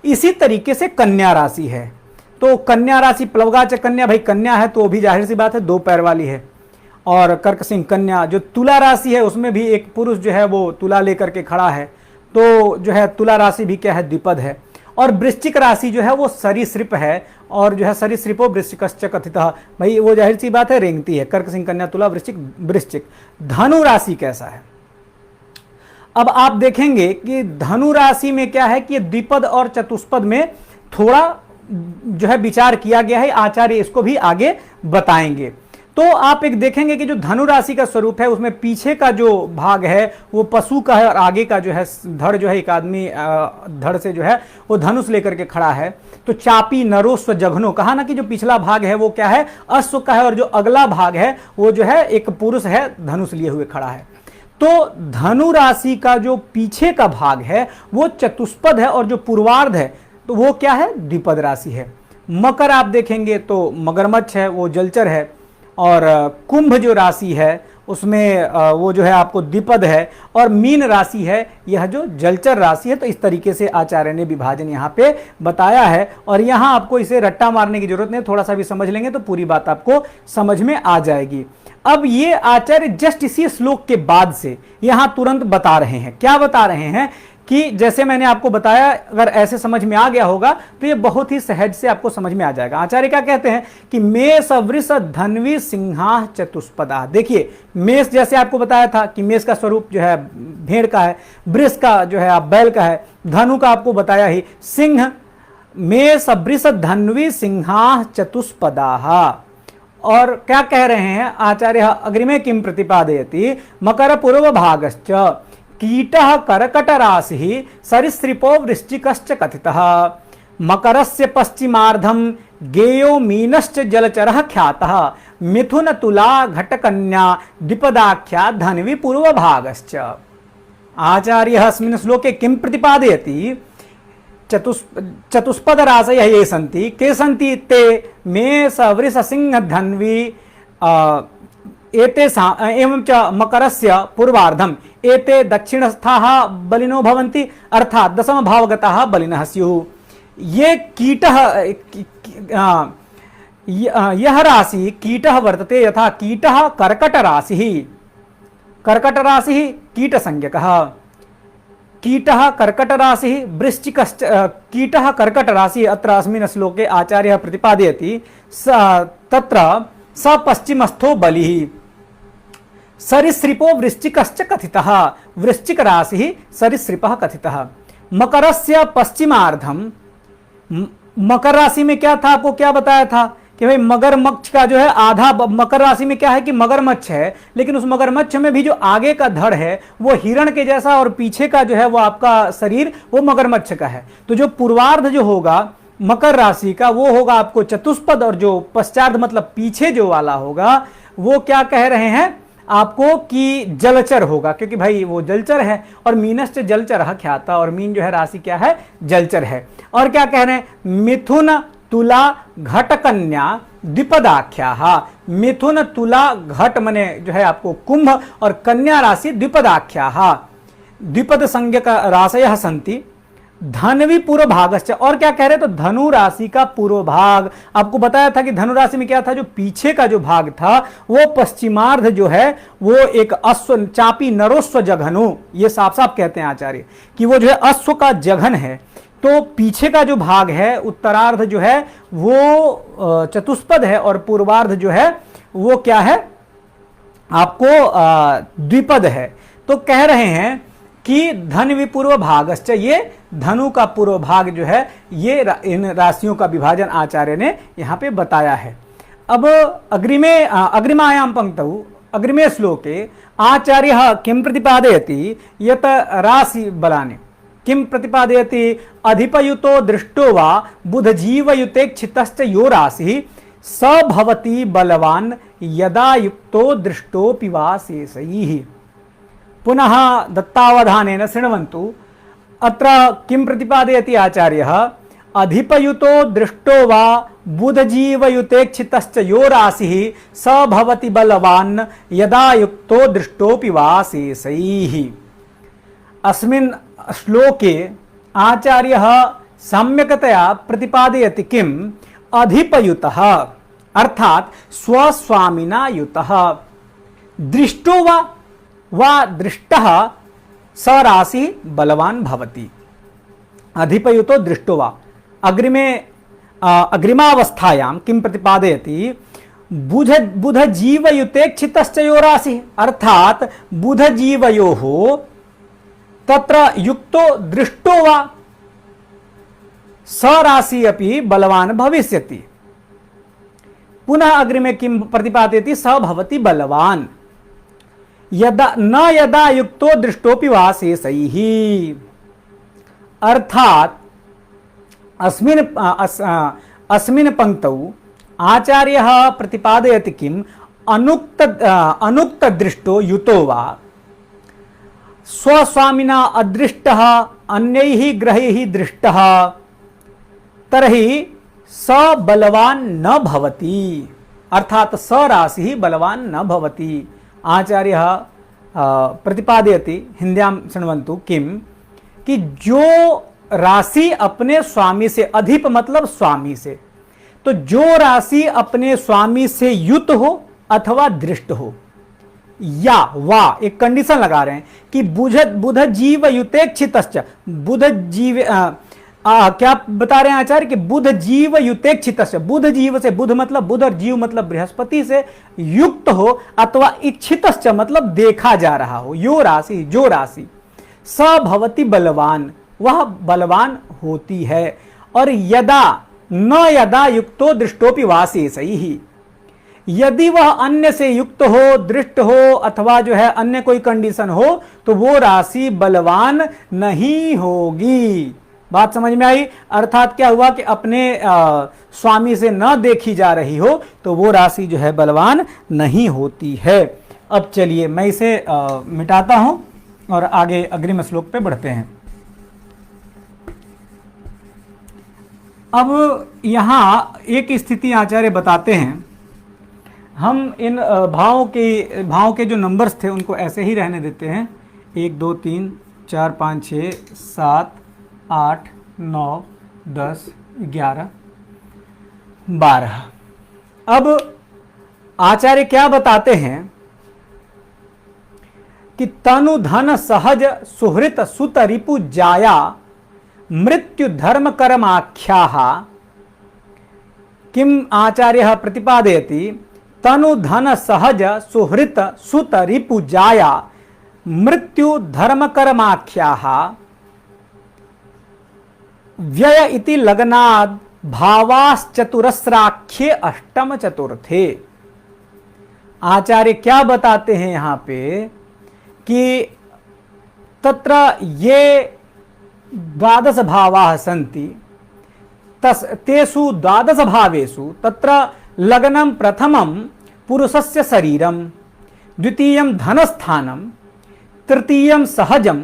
इसी तरीके से कन्या राशि है, तो कन्या राशि प्लवगाच कन्या, भाई कन्या है तो भी जाहिर सी बात है 2 पैर वाली है। और कर्क सिंह कन्या। जो तुला राशि है उसमें भी एक पुरुष जो है वो तुला लेकर के खड़ा है, तो जो है तुला राशि भी क्या है, द्विपद है। और वृश्चिक राशि जो है वो सरीसृप है, और जो है सरीसृपो वृश्चिकश्च कथितः, भाई वो जाहिर सी बात है रेंगती है। कर्क सिंह कन्या तुला वृश्चिक वृश्चिक। धनु राशि कैसा है, अब आप देखेंगे कि धनु राशि में क्या है कि ये द्विपद और चतुष्पद में थोड़ा जो है विचार किया गया है, आचार्य इसको भी आगे बताएंगे। तो आप एक देखेंगे कि जो धनु राशि का स्वरूप है उसमें पीछे का जो भाग है वो पशु का है, और आगे का जो है धड़ जो है, एक आदमी धड़ से जो है वो धनुष लेकर के खड़ा है। तो चापी नरोस्व जघनो, कहा ना कि जो पिछला भाग है वो क्या है, अश्व का है, और जो अगला भाग है वो जो है एक पुरुष है धनुष लिए हुए खड़ा है। तो धनु राशि का जो पीछे का भाग है वो चतुष्पद है, और जो पूर्वार्ध है तो वो क्या है, द्विपद राशि है। मकर आप देखेंगे तो मगरमच्छ है, वो जलचर है। और कुंभ जो राशि है उसमें वो जो है आपको द्विपद है। और मीन राशि है, यह जो जलचर राशि है। तो इस तरीके से आचार्य ने विभाजन यहाँ पे बताया है, और यहाँ आपको इसे रट्टा मारने की जरूरत नहीं, थोड़ा सा भी समझ लेंगे तो पूरी बात आपको समझ में आ जाएगी। अब ये आचार्य जस्ट इसी श्लोक के बाद से यहाँ तुरंत बता रहे हैं, क्या बता रहे हैं कि जैसे मैंने आपको बताया, अगर ऐसे समझ में आ गया होगा तो ये बहुत ही सहज से आपको समझ में आ जाएगा। आचार्य क्या कहते हैं कि मेष वृष धन्वी सिंहा चतुष्पदा। देखिए मेष जैसे आपको बताया था कि मेष का स्वरूप जो है भेड़ का है, वृष का जो है आप बैल का है, धनु का आपको बताया ही, सिंह मेष वृष धन्वी सिंहा चतुष्पदा। और क्या कह रहे हैं आचार्य, अग्रिमे किम प्रतिपादयति, मकर पूर्व भागश्च कीटः कर्कट राशि सरीसृपो वृश्चिकश्च कथितः। मकरस्य पश्चिमार्धम गेयो मीनश्च जलचरः ख्यातः। मिथुन तुला घटकन्या द्विपदाख्या धन्वी पूर्व भागश्च। आचार्यः अस्मिन् श्लोके किं प्रतिपादयति, चतुष्पद राशयः ये सन्ति, के सन्ति ते मेष वृष सिंह धन्वी एते एवं च मकरस्य पूर्वार्धम एते दक्षिणस्थाः बलिनो भवन्ति, अर्थात दशम भावगताः बलिनः स्युः। ये कीटः यह राशि कीटः वर्तते, यथा कीटः कर्कट राशि, कर्कट राशि कीट संज्ञकः। कीटः कर्कट राशि वृश्चिकश्च, कीटः कर्कट राशि अत्र अस्मिन् श्लोके आचार्यः प्रतिपादयति, तत्र स पश्चिमस्थो बलिः। सरीसृपो वृश्चिकश्च कथितः, वृश्चिक राशि सरीसृपः कथितः। मकरस्य पश्चिमार्धम, मकर राशि में क्या था, आपको क्या बताया था कि भाई मगरमच्छ का जो है आधा, मकर राशि में क्या है कि मगरमच्छ है, लेकिन उस मगरमच्छ में भी जो आगे का धड़ है वो हिरण के जैसा, और पीछे का जो है वो आपका शरीर वो मगरमच्छ का है। तो जो पूर्वार्ध जो होगा मकर राशि का वो होगा आपको चतुष्पद, और जो पश्चार्ध मतलब पीछे जो वाला होगा वो क्या कह रहे हैं आपको कि जलचर होगा, क्योंकि भाई वो जलचर है। और मीनश्च जलचर ख्याता, और मीन जो है राशि क्या है, जलचर है। और क्या कह रहे हैं, मिथुन तुला घट कन्या द्विपदाख्या। मिथुन तुला घट मने जो है आपको कुंभ, और कन्या राशि द्विपदाख्या। द्विपद संज्ञक राशयः सन्ति, धनवी पूर्व भागश्च, और क्या कह रहे तो धनु राशि का पूर्व भाग। आपको बताया था कि धनु राशि में क्या था, जो पीछे का जो भाग था वो पश्चिमार्ध जो है वो एक अश्व चापी नरोस्व जघनु, ये साफ साफ कहते हैं आचार्य कि वो जो है अश्व का जघन है। तो पीछे का जो भाग है उत्तरार्ध जो है वो चतुष्पद है और पूर्वार्ध जो है वो क्या है आपको द्विपद है। तो कह रहे हैं कि धन विपूर्व भागश्च, ये धनु का पूर्व भाग जो है ये इन राशियों का विभाजन आचार्य ने यहां पे बताया है। अब अग्रिमायाम पंक्तौ अग्रिमे श्लोके आचार्य किं प्रतिपादयति यत राशि बलानि किं प्रतिपादयति अधिपयुतो दृष्टो वा बुधजीवयुतेक्षितश्च यो राशि स भवति बलवान यदा युक्तो दृष्टोऽपि वा शेषैः। पुनः दत्तावधानेन शृण्वन्तु। अत्र किं प्रतिपादयति आचार्यः, अधिपयुतो दृष्टो वा बुधजीवयुतेक्षितश्च यो राशिः स भवति बलवान् यदा युक्तो दृष्टोऽपि वा शेषैः। अस्मिन् श्लोके आचार्यः सम्यक्तया प्रतिपादयति किम्, अधिपयुतः अर्थात स्वस्वामिना युतः, दृष्टो वा दृष्टः स राशि बलवान भवति। अधिपयुतो दृष्टो वा अग्रिमावस्थायां किं प्रतिपादयति, बुध जीवयुतेक्षितश्च यो राशि अर्थात बुध जीवयोः तत्र युक्तो दृष्टो वा स राशि अपि बलवान भविष्यति। पुनः अग्रिमे किं प्रतिपादयति, स भवति बलवान यदा युक्तो दृष्टोपि वा शेषैः। अर्थात अस्मिन् पंक्तौ आचार्यः प्रतिपादयति किम्, अनुक्त दृष्टो युतो वा स्वस्वामिना अदृष्टः अन्यैः ग्रहैः दृष्टः तर्हि स बलवान न भवति, अर्थात स राशि बलवान न भवति। आचार्यः प्रतिपादयति हिंद्यां शृण्वन्तु किम, कि जो राशि अपने स्वामी से, अधिप मतलब स्वामी से, तो जो राशि अपने स्वामी से युत हो अथवा दृष्ट हो, या वा एक कंडीशन लगा रहे हैं कि बुध जीव युतेक्षितश्च, बुध जीव क्या बता रहे हैं आचार्य कि बुध जीव युतेक्षितश्च, बुध जीव से, बुध मतलब बुध और जीव मतलब बृहस्पति से युक्त हो अथवा इच्छितश्च मतलब देखा जा रहा हो, यो राशि जो राशि, स भवति बलवान वह बलवान होती है। और यदा युक्तो दृष्टोपि वा शेषैः, यदि वह अन्य से युक्त हो, दृष्ट हो अथवा जो है अन्य कोई कंडीशन हो तो वो राशि बलवान नहीं होगी। बात समझ में आई? अर्थात क्या हुआ कि अपने स्वामी से न देखी जा रही हो तो वो राशि जो है बलवान नहीं होती है। अब चलिए मैं इसे मिटाता हूं और आगे अग्रिम श्लोक पे बढ़ते हैं। अब यहां एक स्थिति आचार्य बताते हैं, हम इन भावों के जो नंबर्स थे उनको ऐसे ही रहने देते हैं, 1 2 3 4 5 6 7 8 9 10 11 12। अब आचार्य क्या बताते हैं कि तनु धन सहज सुहृत सुत रिपु जाया मृत्यु धर्म कर्माख्याः किम आचार्यः प्रतिपादयति, तनु धन सहज सुहृत सुत रिपु जाया मृत्यु धर्म कर्माख्याः व्यय इति लग्नाद भावाश्चतुरस्राख्ये अष्टम चतुर्थे। आचार्य क्या बताते हैं यहां पे कि तत्र ये द्वादश भावाः सन्ति, तेषु द्वादश भावेषु तत्र लग्नं प्रथमं पुरुषस्य शरीरं, द्वितीयं धनस्थानं, तृतीयं सहजं,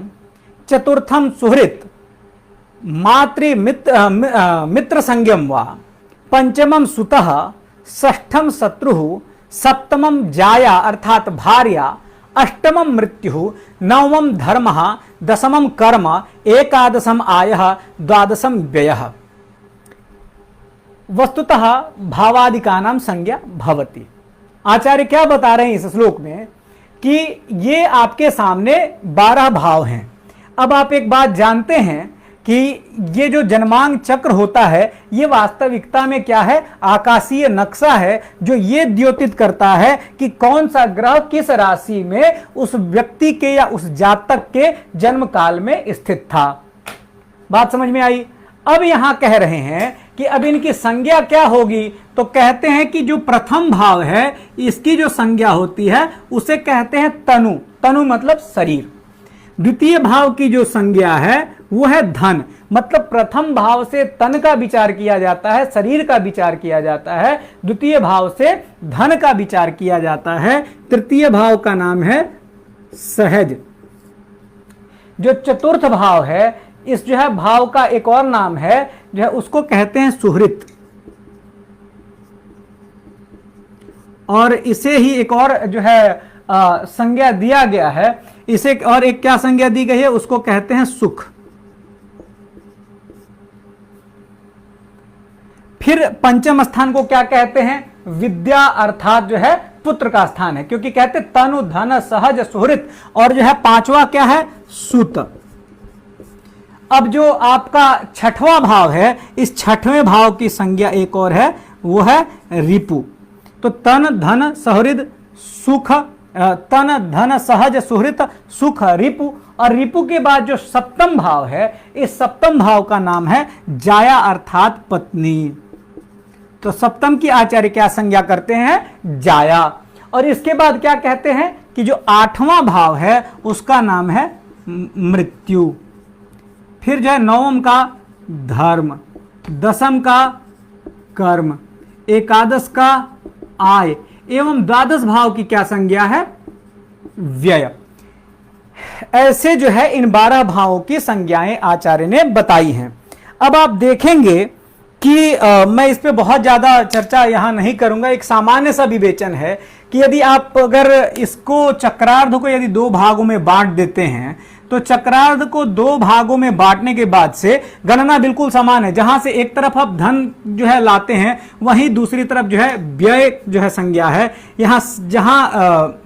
चतुर्थं सुहृत् मित्र संज्ञम वा, पंचमम सुतः, षष्ठम शत्रुः, सप्तमम जाया अर्थात भार्या, अष्टमं मृत्यु, नवमं धर्मः, दशमं कर्म, एकादशम आयः, द्वादशम व्ययः। वस्तुतः भावादिकानां संज्ञा भवति। आचार्य क्या बता रहे हैं इस श्लोक में कि ये आपके सामने 12 भाव हैं। अब आप एक बात जानते हैं कि ये जो जन्मांग चक्र होता है ये वास्तविकता में क्या है, आकाशीय नक्शा है जो ये द्योतित करता है कि कौन सा ग्रह किस राशि में उस व्यक्ति के या उस जातक के जन्म काल में स्थित था। बात समझ में आई। अब यहां कह रहे हैं कि अब इनकी संज्ञा क्या होगी, तो कहते हैं कि जो प्रथम भाव है इसकी जो संज्ञा होती है उसे कहते हैं तनु। तनु मतलब शरीर। द्वितीय भाव की जो संज्ञा है वो है धन, मतलब प्रथम भाव से तन का विचार किया जाता है, शरीर का विचार किया जाता है। द्वितीय भाव से धन का विचार किया जाता है। तृतीय भाव का नाम है सहज। जो चतुर्थ भाव है, इस जो है भाव का एक और नाम है जो है उसको कहते हैं सुहृत, और इसे ही एक और जो है संज्ञा दिया गया है। इसे और एक क्या संज्ञा दी गई है, उसको कहते हैं सुख। फिर पंचम स्थान को क्या कहते हैं, विद्या, अर्थात जो है पुत्र का स्थान है, क्योंकि कहते तनु धन सहज सुहृत। और जो है पांचवा क्या है, सुत। अब जो आपका छठवां भाव है, इस छठवें भाव की संज्ञा एक और है, वो है रिपु। तो तन धन सहृद सुख, तन धन सहज सुहृत सुख रिपु। और रिपु के बाद जो सप्तम भाव है, इस सप्तम भाव का नाम है जाया, अर्थात पत्नी। तो सप्तम की आचार्य क्या संज्ञा करते हैं, जाया। और इसके बाद क्या कहते हैं कि जो आठवां भाव है उसका नाम है मृत्यु। फिर जो है नवम का धर्म, दशम का कर्म, एकादश का आय, एवं द्वादश भाव की क्या संज्ञा है, व्यय। ऐसे जो है इन 12 भावों की संज्ञाएं आचार्य ने बताई हैं। अब आप देखेंगे कि मैं इस पे बहुत ज्यादा चर्चा यहां नहीं करूंगा। एक सामान्य सा विवेचन है कि यदि आप अगर इसको चक्रार्ध को यदि 2 भागों में बांट देते हैं, तो चक्रार्ध को 2 भागों में बांटने के बाद से गणना बिल्कुल समान है। जहां से एक तरफ आप धन जो है लाते हैं, वहीं दूसरी तरफ जो है व्यय जो है संज्ञा है। यहां जहां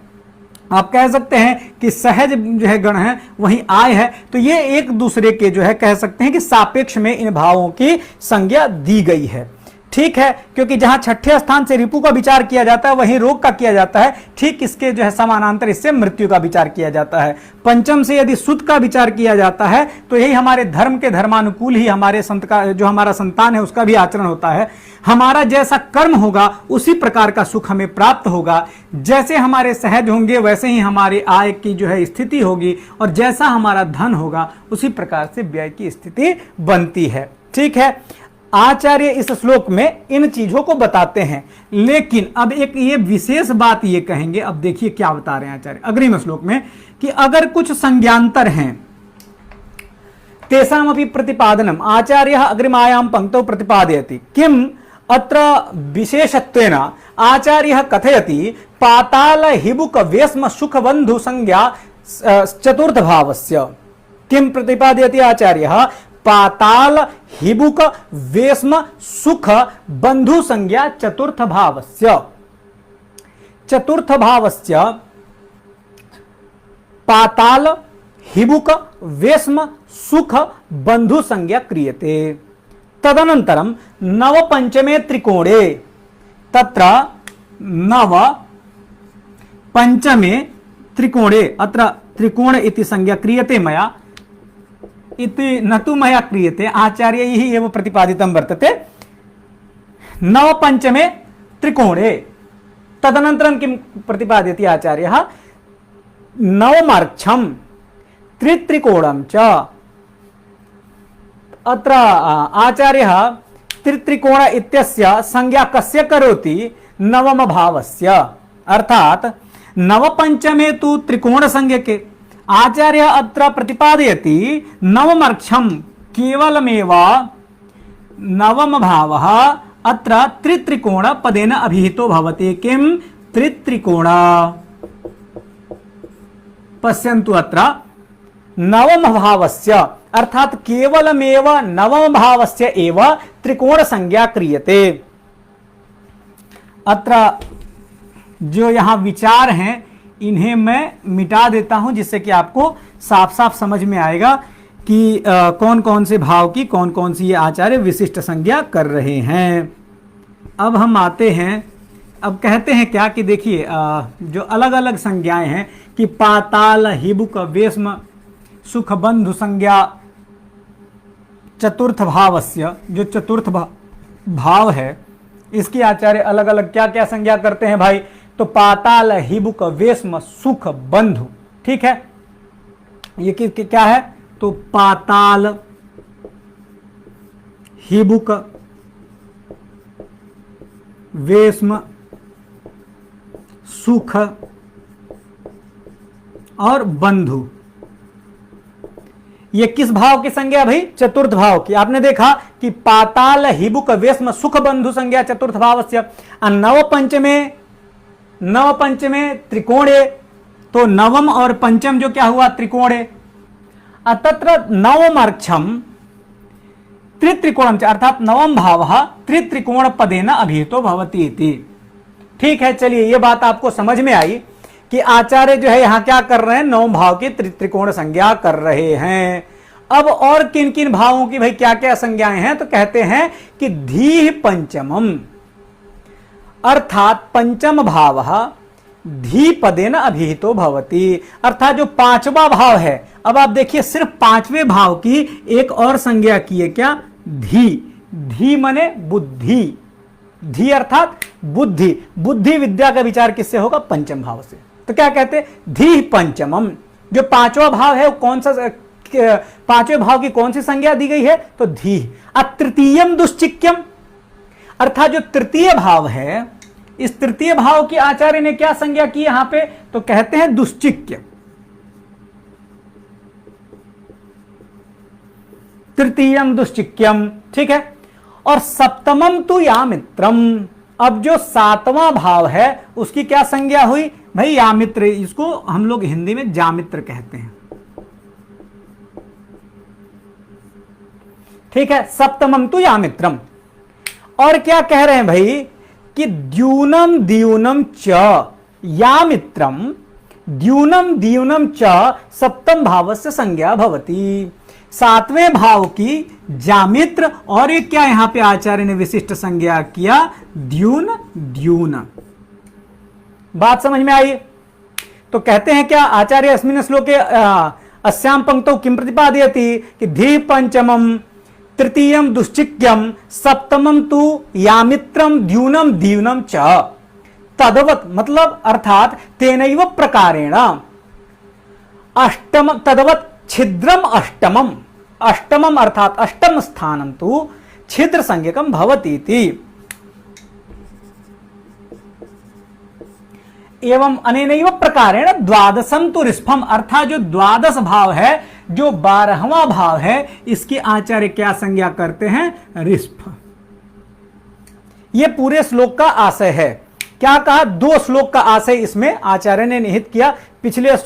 आप कह सकते हैं कि सहज जो है गण है, वहीं आय है। तो ये एक दूसरे के जो है कह सकते हैं कि सापेक्ष में इन भावों की संज्ञा दी गई है। ठीक है, क्योंकि जहां छठे स्थान से रिपु का विचार किया जाता है वहीं रोग का किया जाता है, ठीक इसके जो है समानांतर इससे मृत्यु का विचार किया जाता है। पंचम से यदि सुत का विचार किया जाता है तो यही हमारे धर्म के धर्मानुकूल ही हमारे संत का जो हमारा संतान है उसका भी आचरण होता है। हमारा जैसा कर्म होगा उसी प्रकार का सुख हमें प्राप्त होगा। जैसे हमारे सहज होंगे वैसे ही हमारे आय की जो है स्थिति होगी, और जैसा हमारा धन होगा उसी प्रकार से व्यय की स्थिति बनती है। ठीक है, आचार्य इस श्लोक में इन चीजों को बताते हैं, लेकिन अब एक ये विशेष बात ये कहेंगे। अब देखिए क्या बता रहे हैं आचार्य अग्रिम श्लोक में कि अगर कुछ संज्ञांतर हैं तेषामपि प्रतिपादनम आचार्यः अग्रिमायां पंक्तौ प्रतिपादयति। किम अत्र विशेषत्वेन आचार्यः कथयति पाताल हिबुक वेश्म सुख बंधु संज्ञा चतुर्थ भावस्य। किम प्रतिपादयति आचार्यः पाताल हिबुक वेश्म सुख बंधु संज्ञा चतुर्थ भावस्य। चतुर्थ भावस्य पाताल हिबुक वेश्म सुख बंधु संज्ञा क्रियते। तदनन्तरं नव पंचमे त्रिकोणे तत्र नव पंचमे त्रिकोणे अत्र त्रिकोण इति संज्ञा क्रियते मया इति न तु मया क्रियते, आचार्यैः एव प्रतिपादितं वर्तते। नव पंचमे त्रिकोणे तदनन्तरं किं प्रतिपादयति आचार्यः, नवमार्क्षं त्रित्रिकोणं च। अत्र आचार्यः त्रित्रिकोण इत्यस्य संज्ञा कस्य करोति, नवम भावस्य। अर्थात नवपंचमे तु त्रिकोण संज्ञके, आचार्य अत्र प्रतिपादयति नवमर्क्षं केवलमेव नवम भावः अत्र त्रित्रिकोण पदेन अभिहितो भवति। किं त्रित्रिकोण, पश्यन्तु अत्र नवम भावस्य अर्थात केवलमेव नवम भावस्य एव त्रिकोण संज्ञा क्रियते। अत्र जो यहां विचार हैं इन्हें मैं मिटा देता हूं जिससे कि आपको साफ साफ समझ में आएगा कि कौन कौन से भाव की कौन कौन सी ये आचार्य विशिष्ट संज्ञा कर रहे हैं। अब हम आते हैं, अब कहते हैं क्या कि देखिए जो अलग अलग संज्ञाएं हैं कि पाताल हिबुक वेश्म सुख बंधु संज्ञा चतुर्थ भावस्य, जो चतुर्थ भाव है इसकी आचार्य अलग अलग क्या क्या संज्ञा करते हैं भाई। तो पाताल हिबुक वेश्म सुख बंधु, ठीक है, ये क्या है, तो पाताल हिबुक वेश्म सुख और बंधु, ये किस भाव की संज्ञा भाई, चतुर्थ भाव की। आपने देखा कि पाताल हिबुक वेश्म सुख बंधु संज्ञा चतुर्थ भावस्य। नव पंचमे त्रिकोणे, तो नवम और पंचम जो क्या हुआ, त्रिकोणे। अतत्र नवमर्क्षम त्रित्रिकोणम, अर्थात नवम भाव त्रित्रिकोण पदेन अभिहितो भवति इति। ठीक है, चलिए ये बात आपको समझ में आई कि आचार्य जो है यहां क्या कर रहे हैं, नवम भाव की त्रित्रिकोण संज्ञा कर रहे हैं। अब और किन किन भावों की भाई क्या क्या संज्ञाएं हैं, तो कहते हैं कि धी पंचमम, अर्थात पंचम भाव धी पदेन अभिहितो भवति, अर्थात जो पांचवा भाव है। अब आप देखिए सिर्फ पांचवें भाव की एक और संज्ञा की है, क्या, धी। धी माने बुद्धि, धी अर्थात बुद्धि, बुद्धि विद्या का विचार किससे होगा, पंचम भाव से। तो क्या कहते, धी पंचमम, जो पांचवा भाव है वो कौन सा, पांचवें भाव की कौन सी संज्ञा दी गई है, तो धी। तृतीयम दुश्चिक्यम, अर्थात जो तृतीय भाव है, इस तृतीय भाव की आचार्य ने क्या संज्ञा की यहां पे, तो कहते हैं दुश्चिक्य। तृतीयम दुश्चिक्यम, ठीक है। और सप्तमम तु यामित्रम, अब जो सातवां भाव है उसकी क्या संज्ञा हुई भाई, यामित्र। इसको हम लोग हिंदी में जामित्र कहते हैं, ठीक है। सप्तमम तु यामित्रम। और क्या कह रहे हैं भाई कि द्यूनम द्यूनम च यामित्रम, द्यूनम द्यूनम च सप्तम भावस्य संज्ञा भवति, सातवें भाव की जामित्र। और एक क्या यहां पे आचार्य ने विशिष्ट संज्ञा किया, द्यून द्यून। बात समझ में आई। तो कहते हैं क्या आचार्य अस्मिन् श्लोके अस्याम पंक्तौ किं प्रतिपादयति कि धी पंचमम तृतीयम दुश्चिक्यम सप्तमम तु यामित्रम द्यूनम द्यूनम च तदवत, मतलब अर्थात तेनैव प्रकारेण अष्टम तदवत छिद्रम अष्टमम, अष्टमम अर्थात अष्टम स्थानं तु छिद्र संज्ञकम भवति इति। एवं अनेनैव प्रकारेण द्वादशम तु रिस्फम, अर्थात जो द्वादश भाव है, जो 12वां भाव है, इसकी आचार्य क्या संज्ञा करते हैं, रिस्फ। ये पूरे श्लोक का आशय है। क्या कहा, 2 श्लोक का आशय इसमें आचार्य ने निहित किया। पिछले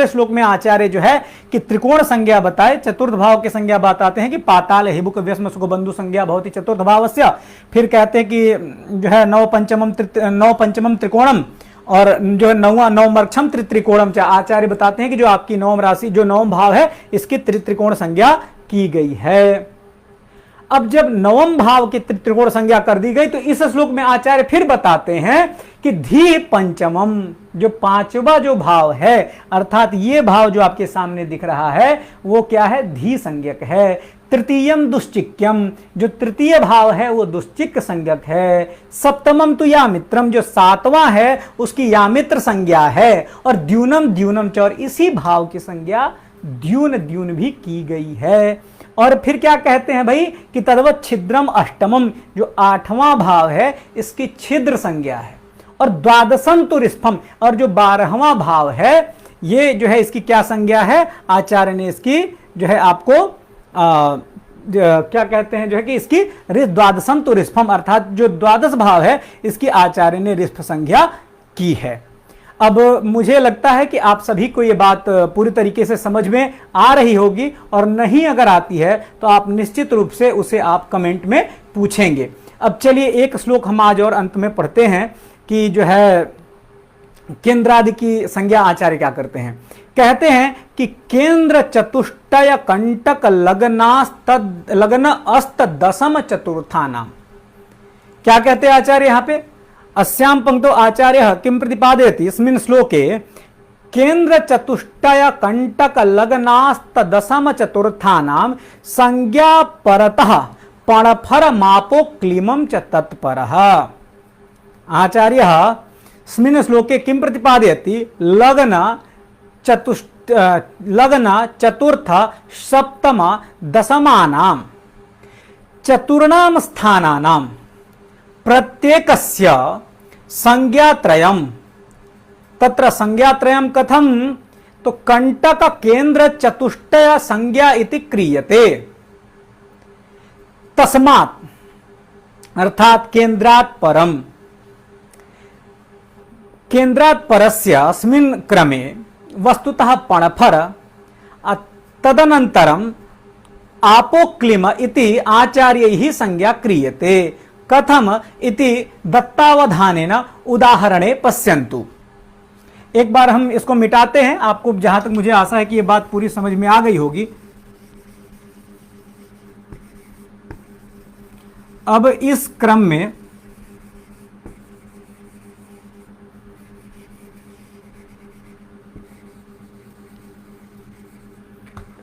श्लोक में आचार्य जो है कि त्रिकोण संज्ञा बताए, चतुर्थ भाव की संज्ञा बताते हैं कि पाताल हिबुक वेश्म सुख बंधु संज्ञा भवति चतुर्थ भावस्य। फिर कहते हैं कि जो है नव पंचमम त्रिकोणम, और जो नवमर्क्षम त्रित्रिकोणम, आचार्य बताते हैं कि जो आपकी नवम राशि, जो नवम भाव है, इसकी त्रित्रिकोण संज्ञा की गई है। अब जब नवम भाव की त्रिकोण संज्ञा कर दी गई तो इस श्लोक में आचार्य फिर बताते हैं कि धी पंचमम, जो पांचवा जो भाव है, अर्थात ये भाव जो आपके सामने दिख रहा है वो क्या है, धी संज्ञक है। तृतीयम दुश्चिक्यम, जो तृतीय भाव है वो दुश्चिक संज्ञक है। सप्तमम तु यामित्रम, जो सातवां है उसकी यामित्र संज्ञा है। और द्यूनम द्यूनम च, और इसी भाव की संज्ञा द्यून द्यून भी की गई है। और फिर क्या कहते हैं भाई कि तद्वत छिद्रम अष्टमम, जो 8वां भाव है इसकी छिद्र संज्ञा है। और द्वादशम तु रिस्फम, और जो 12वां भाव है ये जो है इसकी क्या संज्ञा है, आचार्य ने इसकी जो है आपको क्या कहते हैं जो है कि इसकी द्वादशम तो रिस्फम, अर्थात जो द्वादश भाव है इसकी आचार्य ने रिस्फ संज्ञा की है। अब मुझे लगता है कि आप सभी को ये बात पूरी तरीके से समझ में आ रही होगी, और नहीं अगर आती है तो आप निश्चित रूप से उसे आप कमेंट में पूछेंगे। अब चलिए एक श्लोक हम आज और अंत में पढ़ते हैं कि जो है केंद्रादि की संज्ञा आचार्य क्या करते हैं। कहते हैं कि केंद्र चतुष्टय कंटक लग्न अस्त दशम चतुर्थानाम। क्या कहते हैं आचार्य यहां पे? अस्याम पंक्तो आचार्य किम प्रतिपादयति इस्मिन् श्लोके केंद्र चतुष्टय कंटक लग्नास्त दशम चतुर्थानाम संज्ञा परतः पणफर मापो क्लीमम च तत्परः। आचार्य स्मिन् श्लोके किम प्रतिपादयति लग्न चतुर्थ सप्तम दशमानां चतुर्णाम स्थानानां प्रत्येकस्य संज्ञात्रयम्। तत्र संज्ञात्रयम् कथम? तो कंटक केंद्र चतुष्टय संज्ञा इति क्रियते। तस्मात् अर्थात केंद्रात् परम, केंद्रात् परस्य अस्मिन् क्रमे वस्तुतः पणफर तदनन्तरम् आपोक्लिम इति आचार्यैः संज्ञा क्रियते। कथम इति दत्तावधानेन उदाहरणे पश्यन्तु। एक बार हम इसको मिटाते हैं, आपको जहां तक मुझे आशा है कि यह बात पूरी समझ में आ गई होगी। अब इस क्रम में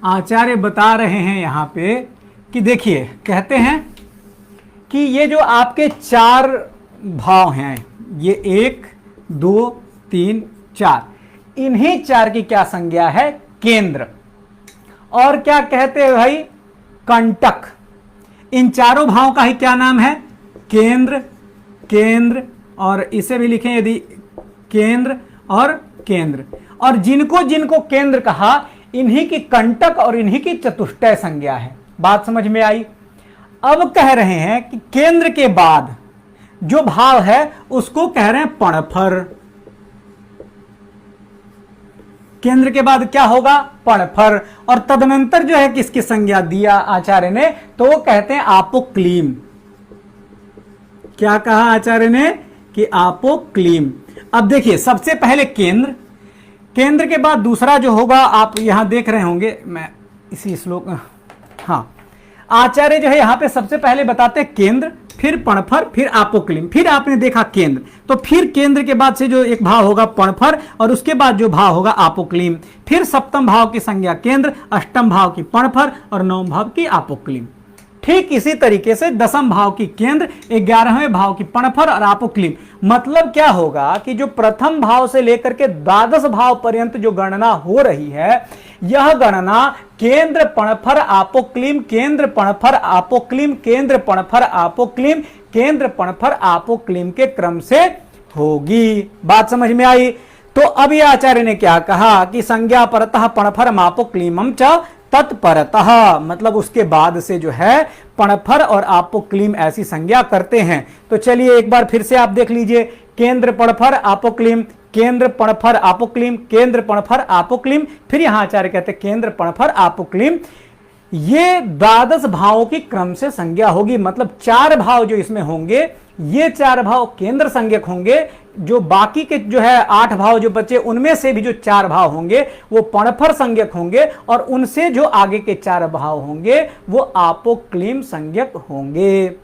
आचार्य बता रहे हैं यहां पे कि देखिए, कहते हैं कि ये जो आपके चार भाव हैं, ये 1 2 3 4, इन्हीं चार की क्या संज्ञा है? केंद्र। और क्या कहते हैं भाई? कंटक। इन चारों भावों का ही क्या नाम है? केंद्र। केंद्र, और इसे भी लिखें यदि, केंद्र और केंद्र। और जिनको जिनको केंद्र कहा, इन्हीं की कंटक और इन्हीं की चतुष्टय संज्ञा है। बात समझ में आई? अब कह रहे हैं कि केंद्र के बाद जो भाव है उसको कह रहे हैं पणफर। केंद्र के बाद क्या होगा? पणफर। और तदनंतर जो है किसकी संज्ञा दिया आचार्य ने? तो वो कहते हैं आपोक्लीम। क्या कहा आचार्य ने? कि आपोक्लीम। अब देखिए, सबसे पहले केंद्र, केंद्र के बाद दूसरा जो होगा, आप यहां देख रहे होंगे, मैं इसी श्लोक, हाँ, आचार्य जो है यहां पे सबसे पहले बताते हैं केंद्र, फिर पणफर, फिर आपोक्लिम, फिर आपने देखा केंद्र, तो फिर केंद्र के बाद से जो एक भाव होगा पणफर, और उसके बाद जो भाव होगा आपोक्लिम, फिर सप्तम भाव की संज्ञा केंद्र, अष्टम भाव की पणफर और नवम भाव की आपोक्लिम। ठीक इसी तरीके से दसम भाव की केंद्र, 11वें भाव की पणफर और आपोक्लिम। मतलब क्या होगा कि जो प्रथम भाव से लेकर के द्वादश भाव पर्यंत जो गणना हो रही है, यह गणना केंद्र पणफर आपोक्लिम, केंद्र पणफर आपोक्लिम, केंद्र पणफर आपोक्लिम, केंद्र पणफर आपोक्लिम के क्रम से होगी। बात समझ में आई? तो अब यह आचार्य ने क्या कहा कि संज्ञा परतः पणफर आपोक्लिमम च तत्परतः, मतलब उसके बाद से जो है पणफर और आपोक्लिम ऐसी संज्ञा करते हैं। तो चलिए एक बार फिर से आप देख लीजिए, केंद्र पणफर आपोक्लिम, केंद्र पणफर आपोक्लिम, केंद्र पणफर आपोक्लिम, फिर यहां आचार्य कहते हैं केंद्र पणफर आपोक्लिम। ये द्वादश भावों की क्रम से संज्ञा होगी। मतलब चार भाव जो इसमें होंगे, ये चार भाव केंद्र संज्ञक होंगे, जो बाकी के जो है 8 भाव जो बचे, उनमें से भी जो 4 भाव होंगे वो पणफर संज्ञक होंगे, और उनसे जो आगे के 4 भाव होंगे वो आपोक्लिम संज्ञक होंगे।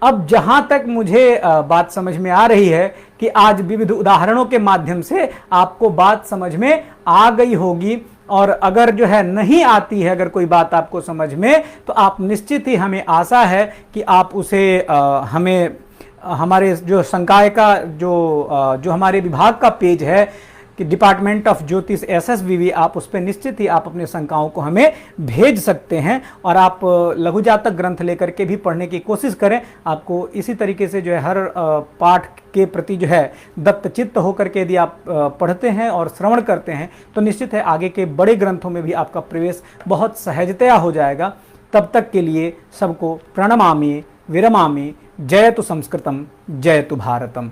अब जहां तक मुझे बात समझ में आ रही है कि आज विविध उदाहरणों के माध्यम से आपको बात समझ में आ गई होगी, और अगर जो है नहीं आती है, अगर कोई बात आपको समझ में, तो आप निश्चित ही, हमें आशा है कि आप उसे हमें हमारे जो संकाय का जो हमारे विभाग का पेज है कि डिपार्टमेंट ऑफ ज्योतिष SSVV, आप उस पर निश्चित ही आप अपने शंकाओं को हमें भेज सकते हैं, और आप लघु जातक ग्रंथ लेकर के भी पढ़ने की कोशिश करें। आपको इसी तरीके से जो है हर पाठ के प्रति जो है दत्तचित्त होकर के यदि आप पढ़ते हैं और श्रवण करते हैं, तो निश्चित है आगे के बड़े ग्रंथों में भी आपका प्रवेश बहुत सहजतया हो जाएगा। तब तक के लिए सबको प्रणमामि विरमामि। जयतु संस्कृतम, जयतु भारतम।